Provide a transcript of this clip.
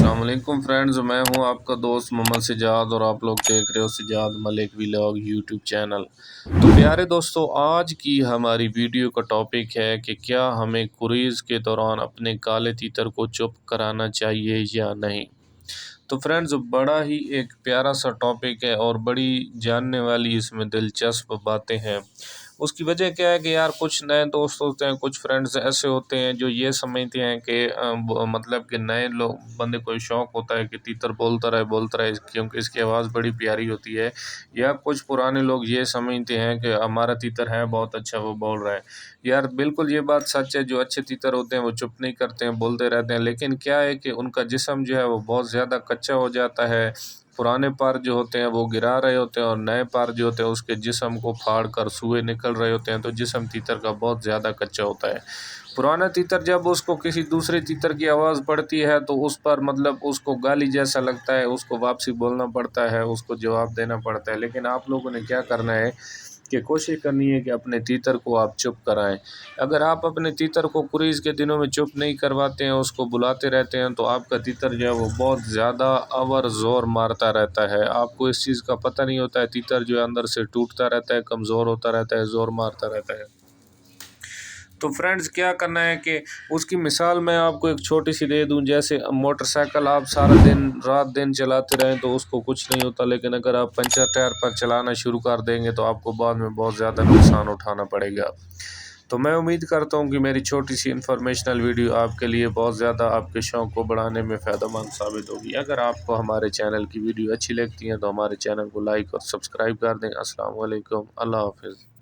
السلام علیکم فرینڈز، میں ہوں آپ کا دوست محمد سجاد اور آپ لوگ دیکھ رہے ہو سجاد ملک ولاگ یوٹیوب چینل۔ تو پیارے دوستو، آج کی ہماری ویڈیو کا ٹاپک ہے کہ کیا ہمیں کروز کے دوران اپنے کالے تیتر کو چپ کرانا چاہیے یا نہیں۔ تو فرینڈز، بڑا ہی ایک پیارا سا ٹاپک ہے اور بڑی جاننے والی اس میں دلچسپ باتیں ہیں۔ اس کی وجہ کیا ہے کہ یار کچھ نئے دوست ہوتے ہیں، کچھ فرینڈز ایسے ہوتے ہیں جو یہ سمجھتے ہیں کہ مطلب کہ نئے لوگ بندے کو شوق ہوتا ہے کہ تیتر بولتا رہے کیونکہ اس کی آواز بڑی پیاری ہوتی ہے، یا کچھ پرانے لوگ یہ سمجھتے ہیں کہ ہمارا تیتر ہے بہت اچھا، وہ بول رہا ہے۔ یار بالکل یہ بات سچ ہے، جو اچھے تیتر ہوتے ہیں وہ چپ نہیں کرتے ہیں، بولتے رہتے ہیں، لیکن کیا ہے کہ ان کا جسم جو ہے وہ بہت زیادہ کچا ہو جاتا ہے۔ پرانے پار جو ہوتے ہیں وہ گرا رہے ہوتے ہیں اور نئے پار جو ہوتے ہیں اس کے جسم کو پھاڑ کر سوئے نکل رہے ہوتے ہیں، تو جسم تیتر کا بہت زیادہ کچا ہوتا ہے۔ پرانا تیتر جب اس کو کسی دوسرے تیتر کی آواز پڑتی ہے تو اس پر مطلب اس کو گالی جیسا لگتا ہے، اس کو واپسی بولنا پڑتا ہے، اس کو جواب دینا پڑتا ہے۔ لیکن آپ لوگوں نے کیا کرنا ہے کہ کوشش کرنی ہے کہ اپنے تیتر کو آپ چپ کرائیں۔ اگر آپ اپنے تیتر کو کروز کے دنوں میں چپ نہیں کرواتے ہیں، اس کو بلاتے رہتے ہیں، تو آپ کا تیتر جو ہے وہ بہت زیادہ اور زور مارتا رہتا ہے۔ آپ کو اس چیز کا پتہ نہیں ہوتا ہے، تیتر جو ہے اندر سے ٹوٹتا رہتا ہے، کمزور ہوتا رہتا ہے، زور مارتا رہتا ہے۔ تو فرینڈز، کیا کرنا ہے کہ اس کی مثال میں آپ کو ایک چھوٹی سی دے دوں۔ جیسے موٹر سائیکل آپ سارا دن رات دن چلاتے رہیں تو اس کو کچھ نہیں ہوتا، لیکن اگر آپ پنچر ٹائر پر چلانا شروع کر دیں گے تو آپ کو بعد میں بہت زیادہ نقصان اٹھانا پڑے گا۔ تو میں امید کرتا ہوں کہ میری چھوٹی سی انفارمیشنل ویڈیو آپ کے لیے بہت زیادہ آپ کے شوق کو بڑھانے میں فائدہ مند ثابت ہوگی۔ اگر آپ کو ہمارے چینل کی ویڈیو اچھی لگتی ہے تو ہمارے چینل کو لائک اور سبسکرائب کر دیں۔ السلام علیکم، اللہ حافظ۔